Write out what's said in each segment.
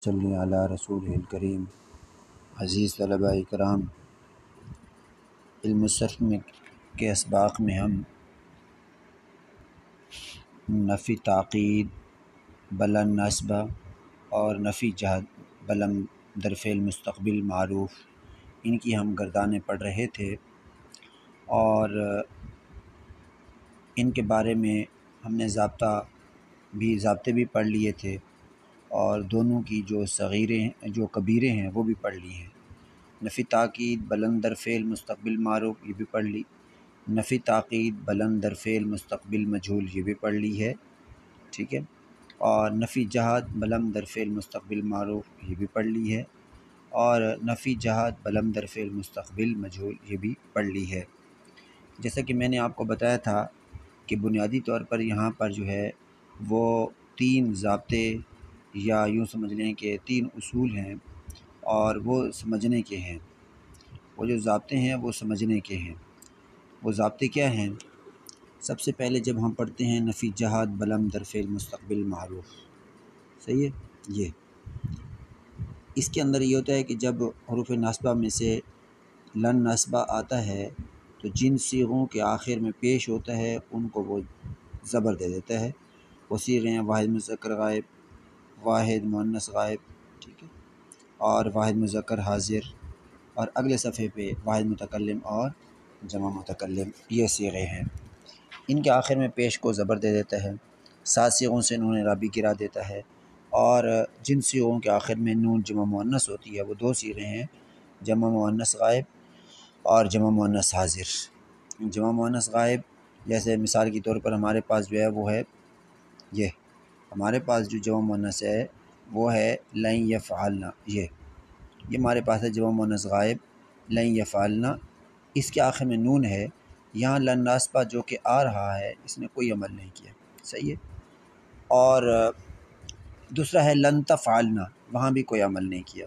صلی علی رسول الکریم۔ عزیز طلباء کرام، علم الصرف کے اسباق میں ہم نفی تاکید، بلند نسبہ اور نفی جہد بلند در فعل مستقبل معروف، ان کی ہم گردانیں پڑھ رہے تھے، اور ان کے بارے میں ہم نے ضابطے بھی پڑھ لیے تھے، اور دونوں کی جو صغیرے ہیں جو کبیرے ہیں وہ بھی پڑھ لی ہیں۔ نفی تاکید بلند در فعل مستقبل معروف یہ بھی پڑھ لی، نفی تاکید بلند در فعل مستقبل مجہول یہ بھی پڑھ لی ہے، ٹھیک ہے، اور نفی جہد بلند در فعل مستقبل معروف یہ بھی پڑھ لی ہے، اور نفی جہد بلند در فعل مستقبل مجہول یہ بھی پڑھ لی ہے۔ جیسا کہ میں نے آپ کو بتایا تھا کہ بنیادی طور پر یہاں پر جو ہے وہ 3 ضابطے یا یوں سمجھ لیں کہ 3 اصول ہیں، اور وہ سمجھنے کے ہیں۔ وہ جو ضابطے ہیں وہ سمجھنے کے ہیں۔ وہ ضابطے کیا ہیں؟ سب سے پہلے جب ہم پڑھتے ہیں نفی جہد بلند در فعل مستقبل معروف، صحیح ہے، یہ اس کے اندر یہ ہوتا ہے کہ جب حروف ناصبہ میں سے لن نصبہ آتا ہے تو جن صیغوں کے آخر میں پیش ہوتا ہے ان کو وہ زبر دے دیتا ہے۔ وہ صیغے ہیں واحد مذکر غائب، واحد مؤنث غائب، ٹھیک ہے، اور واحد مذکر حاضر، اور اگلے صفحے پہ واحد متکلم اور جمع متکلم، یہ صیغے ہیں۔ ان کے آخر میں پیش کو زبر دے دیتا ہے، 7 صیغوں سے نون اعرابی گرا دیتا ہے، اور جن صیغوں کے آخر میں نون جمع مؤنث ہوتی ہے وہ 2 صیغے ہیں، جمع مؤنث غائب اور جمع مؤنث حاضر۔ جمع مؤنث غائب جیسے مثال کے طور پر ہمارے پاس جو ہے وہ ہے یہ، ہمارے پاس جو جمع مؤنث ہے وہ ہے لن یفعلن، یہ ہمارے پاس ہے جمع مؤنث غائب لن یفعلن، اس کے آخر میں نون ہے، یہاں لن ناصبہ جو کہ آ رہا ہے اس نے کوئی عمل نہیں کیا، صحیح ہے، اور دوسرا ہے لن تفعلن، وہاں بھی کوئی عمل نہیں کیا۔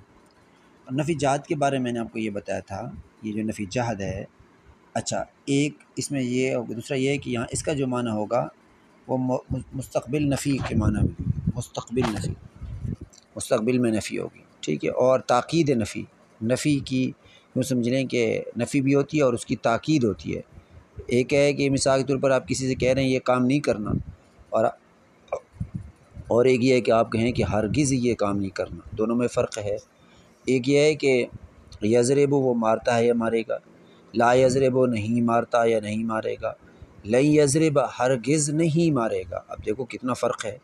نفی جہد کے بارے میں نے آپ کو یہ بتایا تھا، یہ جو نفی جہد ہے، اچھا ایک اس میں یہ ہوگا، دوسرا یہ ہے کہ یہاں اس کا جو معنی ہوگا وہ مستقبل نفی کے معنی میں، مستقبل میں نفی ہوگی، ٹھیک ہے، اور تاکید نفی کی یوں سمجھ لیں کہ نفی بھی ہوتی ہے اور اس کی تاکید ہوتی ہے۔ ایک ہے کہ مثال کے طور پر آپ کسی سے کہہ رہے ہیں یہ کام نہیں کرنا، اور ایک یہ ہے کہ آپ کہیں کہ ہرگز یہ کام نہیں کرنا، دونوں میں فرق ہے۔ ایک یہ ہے کہ یضرب وہ مارتا ہے یا مارے گا، لا یضرب نہیں مارتا یا نہیں مارے گا، لن یضرب ہرگز نہیں مارے گا، اب دیکھو کتنا فرق ہے۔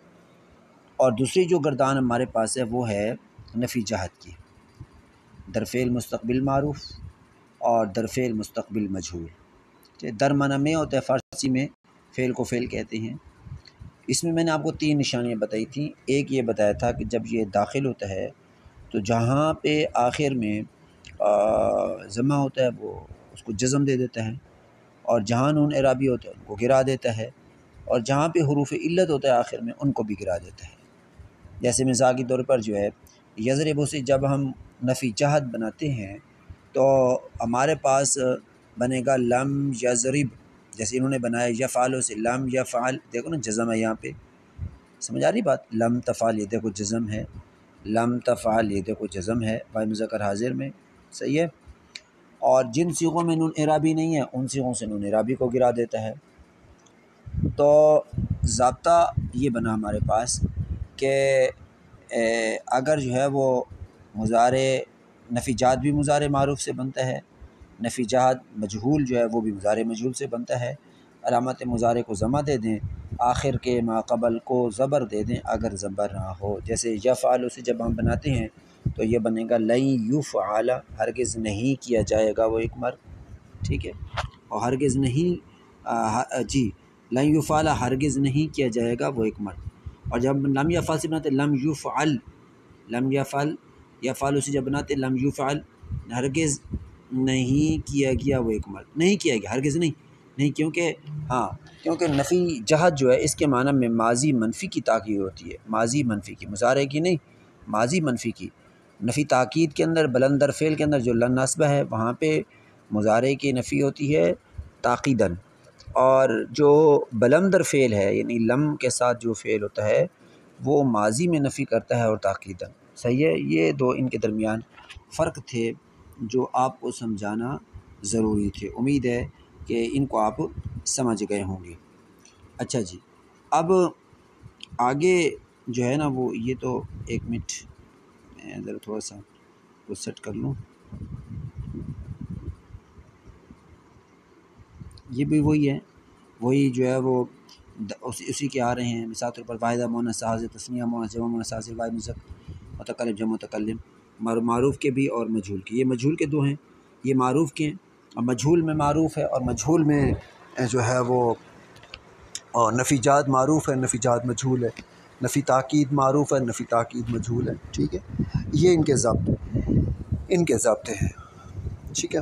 اور دوسری جو گردان ہمارے پاس ہے وہ ہے نفی جہد کی، در فعل مستقبل معروف اور در فعل مستقبل مجہول۔ در معنی میں ہوتا ہے فارسی میں، فعل کو فعل کہتے ہیں۔ اس میں نے آپ کو 3 نشانیاں بتائی تھیں۔ ایک یہ بتایا تھا کہ جب یہ داخل ہوتا ہے تو جہاں پہ آخر میں ضمہ ہوتا ہے وہ اس کو جزم دے دیتا ہے، اور جہاں نون اعرابی ہوتا ہے ان کو گرا دیتا ہے، اور جہاں پہ حروف علت ہوتا ہے آخر میں ان کو بھی گرا دیتا ہے۔ جیسے مثال کے طور پر جو ہے یضرب سے جب ہم نفی جہد بناتے ہیں تو ہمارے پاس بنے گا لم یضرب، جیسے انہوں نے بنایا یفعل سے لم یفعل، دیکھو نا جزم ہے یہاں پہ، سمجھ آ رہی بات، لم تفعل یہ دیکھو جزم ہے، لم تفعل یہ دیکھو جزم ہے واحد مذکر حاضر میں، صحیح ہے، اور جن صیغوں میں نون اعرابی نہیں ہے ان صیغوں سے نون اعرابی کو گرا دیتا ہے۔ تو ضابطہ یہ بنا ہمارے پاس کہ اگر جو ہے وہ مضارع نفی جہد بھی مضارع معروف سے بنتا ہے، نفی جہد مجہول جو ہے وہ بھی مضارع مجہول سے بنتا ہے، علامت مضارع کو ضمہ دے دیں، آخر کے ما قبل کو زبر دے دیں اگر زبر نہ ہو، جیسے یفعل سے جب ہم بناتے ہیں تو یہ بنے گا لن یفعل، ہرگز نہیں کیا جائے گا وہ ایک مرد، ٹھیک ہے، اور ہرگز نہیں لن یفعل ہرگز نہیں کیا جائے گا وہ ایک مرد۔ اور جب لم یفعل سے بناتے لم یفعل، لم یفعل، یفعل سے جب بناتے لم یفعل، ہرگز نہیں کیا گیا وہ ایک مرد، نہیں کیا گیا، ہرگز نہیں، کیونکہ نفی جہد جو ہے اس کے معنی میں ماضی منفی کی تاکید ہوتی ہے، ماضی منفی کی، مضارع کی نہیں، ماضی منفی کی۔ نفی تاکید کے اندر بلند در فعل کے اندر جو لن نصبہ ہے وہاں پہ مضارع کی نفی ہوتی ہے تاکیداً، اور جو بلند در فعل ہے یعنی لم کے ساتھ جو فعل ہوتا ہے وہ ماضی میں نفی کرتا ہے اور تاکیداً، صحیح ہے، یہ دو ان کے درمیان فرق تھے جو آپ کو سمجھانا ضروری تھے۔ امید ہے کہ ان کو آپ سمجھ گئے ہوں گے۔ اچھا جی، اب آگے جو ہے نا وہ یہ تو ایک منٹ میں ذرا تھوڑا سا وہ سیٹ کر لوں۔ یہ بھی وہی ہے، وہی جو ہے وہ اسی کے آ رہے ہیں۔ مثال طور پر واحدہ مؤنث ساز، تثنیہ مؤنث، جمع مؤنث ساز، واحد مذکر متکلم، جمع متکلم، معروف کے بھی اور مجہول کے۔ یہ مجہول کے دو ہیں، یہ معروف کے ہیں۔ اور مجہول میں معروف ہے اور مجہول میں جو ہے وہ نفی جات معروف ہے، نفی جات مجہول ہے، نفی تاکید معروف ہے، نفی تاکید مجہول ہے۔ ٹھیک ہے، یہ ان کے ضابطے ہیں۔ ٹھیک ہے،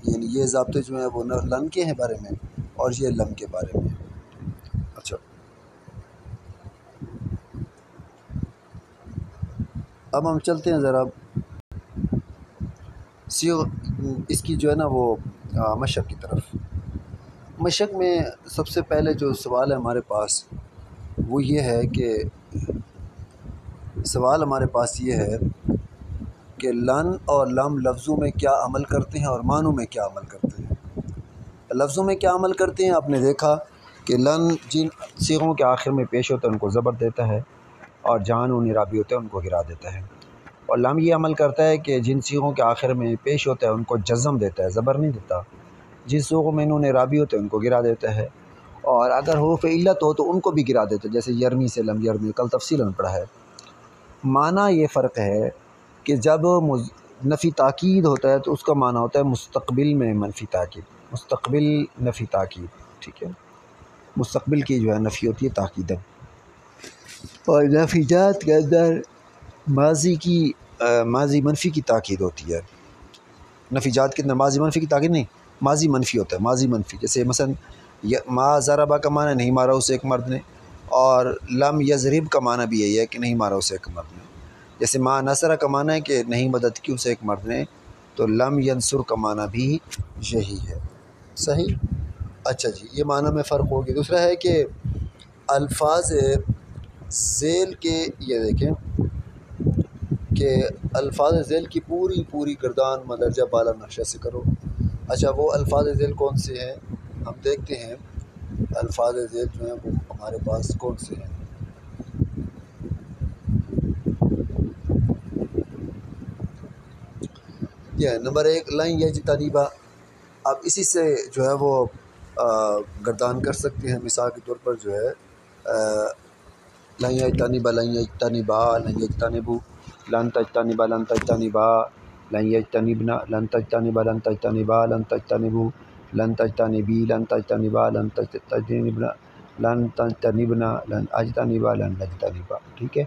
یعنی یہ ضابطے جو ہیں وہ لن کے ہیں بارے میں اور یہ لم کے بارے میں۔ اچھا، اب ہم چلتے ہیں ذرا اس کی جو ہے نا وہ مشق کی طرف۔ مشق میں سب سے پہلے جو سوال ہے ہمارے پاس وہ یہ ہے کہ کہ لن اور لم لفظوں میں کیا عمل کرتے ہیں اور معنوں میں کیا عمل کرتے ہیں۔ لفظوں میں کیا عمل کرتے ہیں؟ آپ نے دیکھا کہ لن جن صیغوں کے آخر میں پیش ہوتا ہے ان کو زبر دیتا ہے، اور جہاں نون اعرابی ہوتے ہیں ان کو گرا دیتا ہے۔ اور لم یہ عمل کرتا ہے کہ جن صیغوں کے آخر میں پیش ہوتا ہے ان کو جزم دیتا ہے، زبر نہیں دیتا۔ جن صیغوں میں نون اعرابی ہوتے ہیں ان کو گرا دیتا ہے، اور اگر حروف علت ہو تو ان کو بھی گرا دیتا ہے، جیسے یرمی سے لم یرمی، کل تفصیل میں پڑھا ہے۔ معنی یہ فرق ہے کہ جب نفی تاکید ہوتا ہے تو اس کا معنی ہوتا ہے مستقبل میں منفی تاکید، مستقبل نفی تاکید۔ ٹھیک ہے، مستقبل کی جو ہے نفی ہوتی ہے تاکیدن، اور نفی جات کے اندر ماضی منفی کی تاکید ہوتی ہے۔ نفی جات کے اندر ماضی منفی کی تاکید نہیں، ماضی منفی ہوتا ہے، ماضی منفی۔ جیسے مثلا ما ضربہ کا معنی نہیں مارا اسے ایک مرد نے، اور لم یضرب کا معنی بھی یہی ہے کہ نہیں مارا اسے ایک مرد نے۔ جیسے ما نصر کا معنی ہے کہ نہیں مدد کی اسے ایک مرد نے، تو لم ینصر کا معنی بھی یہی ہے۔ صحیح؟ اچھا جی، یہ معنی میں فرق ہوگی۔ دوسرا ہے کہ الفاظ ذیل کے، یہ دیکھیں کہ الفاظ ذیل کی پوری گردان مدرجہ بالا نقشہ سے کرو۔ اچھا، وہ الفاظ ذیل کون سے ہیں؟ ہم دیکھتے ہیں الفاظ ذیل جو ہیں وہ ہمارے پاس کون سے ہیں۔ یہ نمبر 1 لن یجتنبا، آپ اسی سے جو ہے وہ گردان کر سکتے ہیں۔ مثال کے طور پر جو ہے لن یجتنبا، لن یجتنبا، لن یجتنبو، لن تجتنبا، لن تجتنبا، لن یجتنبنا، لن تجتنبا، لن تجتنبا، لن تجتنبو، لن تجتنبی، لن تجتنبا، لن تجتنبنا، لن تجتنبنا، لن اجتنبا، لن نجتنبا۔ ٹھیک ہے،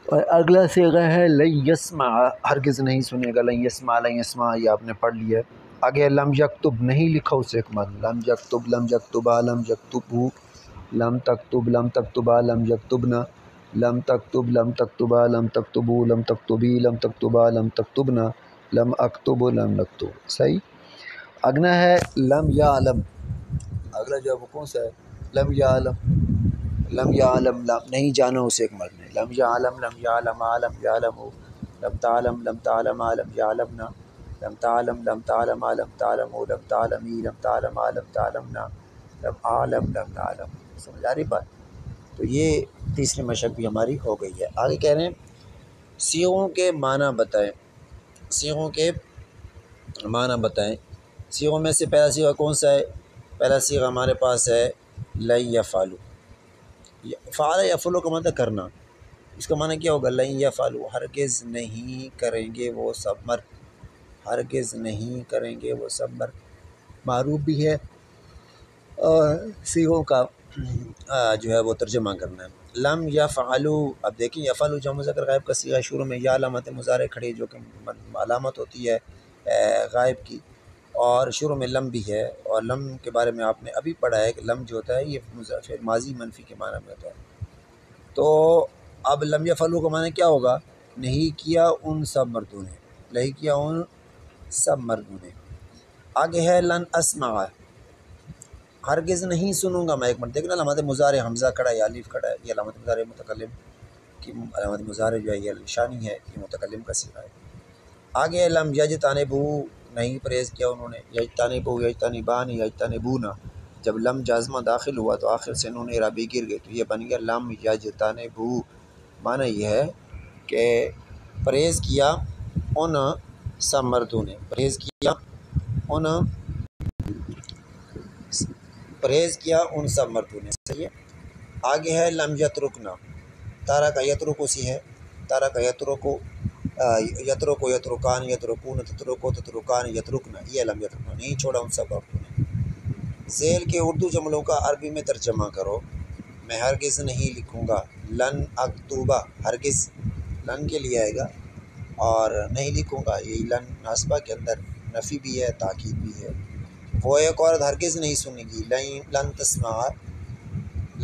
اور اگلا صیغہ ہے لن یسمع، ہرگز نہیں سنے گا۔ لن یسمع، لن یسمع یہ آپ نے پڑھ لیا ہے۔ آگے لم یکتب، نہیں لکھا اسے ایک مرد، لم یکتب، لم یکتبا، لم یکتبو، لم تکتب، لم تکتبا، لم یکتبنا، لم تکتب، لم تکتبا، لم تکتبو، لم تکتبی، لم تکتبا، لم تکتبنا، لم اکتب، لم نکتب۔ صحیح؟ اگنا ہے لم یعلم، اگلا جو ہے وہ کون سا ہے؟ لم یعلم، لم یعلم، نہیں جانا اسے ایک مرد نے۔ لم یعلم، لم یعلم، لم یعلم، لم تعلم، لم تعلم، لم یعلمنا، لم تعلم، لم تعلم، لم تعلم، لم تعلمی، لم تعلم، لم تعلمنا، لم عالم، لم نعلم۔ سمجھ آ رہی بات؟ تو یہ تیسری مشق بھی ہماری ہو گئی ہے۔ آگے کہہ رہے ہیں صیغوں کے معنی بتائیں، صیغوں کے معنی بتائیں۔ صیغوں میں سے پہلا صیغہ کون سا ہے؟ پہلا صیغہ ہمارے پاس ہے لن یفعلوا۔ فعل یفعل کا مطلب کرنا، اس کا معنی کیا ہوگا؟ لن یفعلوا، ہرگز نہیں کریں گے وہ سب مرد، ہرگز نہیں کریں گے وہ سب مرد، معروف بھی ہے اور صیغوں کا جو ہے وہ ترجمہ کرنا ہے۔ لم یفعلوا، اب دیکھیں یفعلوا جمع مذکر غائب کا صیغہ، شروع میں یا علامت مضارع کھڑی جو کہ علامت ہوتی ہے غائب کی، اور شروع میں لم بھی ہے، اور لم کے بارے میں آپ نے ابھی پڑھا ہے کہ لم جو ہوتا ہے یہ ماضی منفی کے معنی میں ہوتا ہے۔ تو اب لم یفعلوا کا معنی کیا ہوگا؟ نہیں کیا ان سب مردوں نے، نہیں کیا ان سب مردوں نے۔ آگے ہے لن اسمع، ہرگز نہیں سنوں گا میں ایک مرد۔ دیکھنا علامت مضارع حمزہ کھڑا ہے یا الف کھڑا ہے، یہ علامت مضارع متکلم کی علامت مضارع جو ہے یہ نشانی ہے، یہ متکلم کا صیغہ ہے۔ آگے لم یجتنبو نہیں پرہیز کیا انہوں نے، یجتنبو یجتنبان یجتنبونا، جب لم جازمہ داخل ہوا تو آخر سے انہوں نے اعرابی گر گئے، تو یہ بن گیا لم یجتنبو۔ معنی یہ ہے کہ پرہیز کیا ان سب مردوں نے، پرہیز کیا ان سب مردوں نے، صحیح ہے۔ آگے ہے لم یترکنا، تارا کا یترکو سی ہے، تارا کا یترکو یترکو یترکان یترکون تترکو تترکان یترکنا، یہ لم یترکنا نہیں چھوڑا ان سب عورتوں نے۔ ذیل کے اردو جملوں کا عربی میں ترجمہ کرو۔ میں ہرگز نہیں لکھوں گا، لن اکتوبہ، ہرگز لن کے لیے آئے گا، اور نہیں لکھوں گا، یہ لن ناسبہ کے اندر نفی بھی ہے تاکید بھی ہے۔ وہ ایک عورت ہرگز نہیں سنے گی،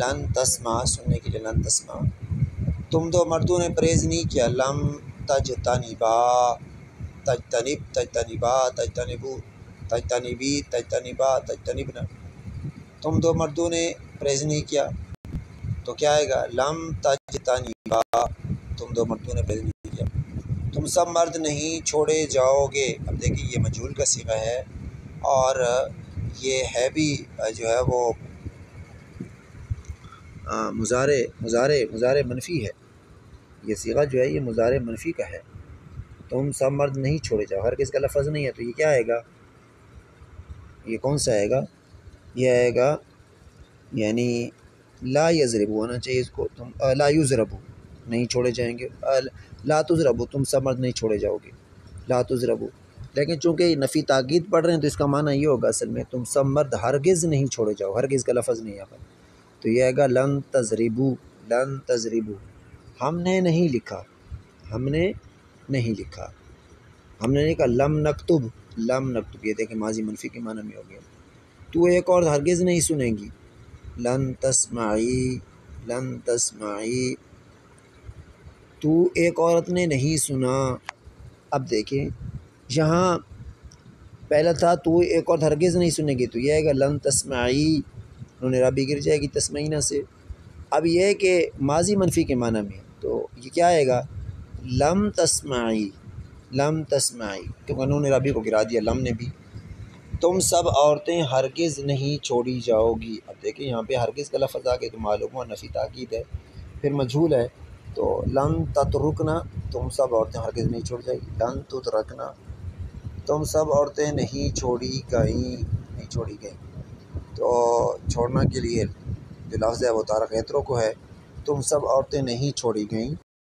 لن تسمع سننے کے لیے لن تسمع۔ تم دو مردوں نے پرہیز نہیں کیا، لم تجتنبا، تجتنب تجتنبا تجتنبو تجتنبی تجتنبا تجتنبنا، تم دو مردوں نے پرہیز نہیں کیا تو کیا آئے گا، لم تجتنبا، تم دو مردوں نے پرہیز نہیں کیا۔ تم سب مرد نہیں چھوڑے جاؤ گے، اب دیکھیں یہ مجہول کا صیغہ ہے، اور یہ ہے بھی جو ہے وہ مضارع منفی ہے، یہ صیغہ جو ہے یہ مضارع منفی کا ہے۔ تم سب مرد نہیں چھوڑے جاؤ، ہر کس کا لفظ نہیں ہے، تو یہ کیا آئے گا، یہ کون سا آئے گا، یہ آئے گا یعنی لا یضربو ہونا چاہیے اس کو، تم لا یضربو نہیں چھوڑے جائیں گے، لا تضربو تم سب مرد نہیں چھوڑے جاؤ گے، لا تضربو، لیکن چونکہ یہ نفی تاکید پڑھ رہے ہیں تو اس کا معنی یہ ہوگا اصل میں تم سب مرد ہرگز نہیں چھوڑے جاؤ، ہرگز کا لفظ نہیں ہے، تو یہ آئے گا لن تضربو، لن تضربو، ہم نے نہیں لکھا، ہم نے نہیں لکھا، ہم نے نہیں کہا لم نکتب، لم نکتب، یہ دیکھیں ماضی منفی کے معنی میں ہو گیا۔ تو ایک اور ہرگز نہیں سنیں گی، لن تسمعی، لن تسمعی، تو ایک عورت نے نہیں سنا۔ اب دیکھیں یہاں پہلا تھا تو ایک عورت ہرگز نہیں سنے گی، تو یہ آئے گا لن تسمعی، انہوں نے رابی گر جائے گی تسمعینہ سے۔ اب یہ ہے کہ ماضی منفی کے معنی میں، تو یہ کیا آئے گا، لم تسمعی، لم تسمعی، کیونکہ انہوں نے رابی کو گرا دیا لم نے بھی۔ تم سب عورتیں ہرگز نہیں چھوڑی جاؤ گی، اب دیکھیں یہاں پہ ہرگز کا لفظ آ کے تو معلوم ہوا نفی تاکید ہے، پھر مجہول ہے، تو لن تترکنا تم سب عورتیں ہرگز نہیں چھوڑ جائے گی، لن تترکنا تم سب عورتیں نہیں چھوڑی گئیں، نہیں چھوڑی گئیں، تو چھوڑنا کے لیے جو لفظ ہے وہ تارک یترو کو ہے، تم سب عورتیں نہیں چھوڑی گئیں،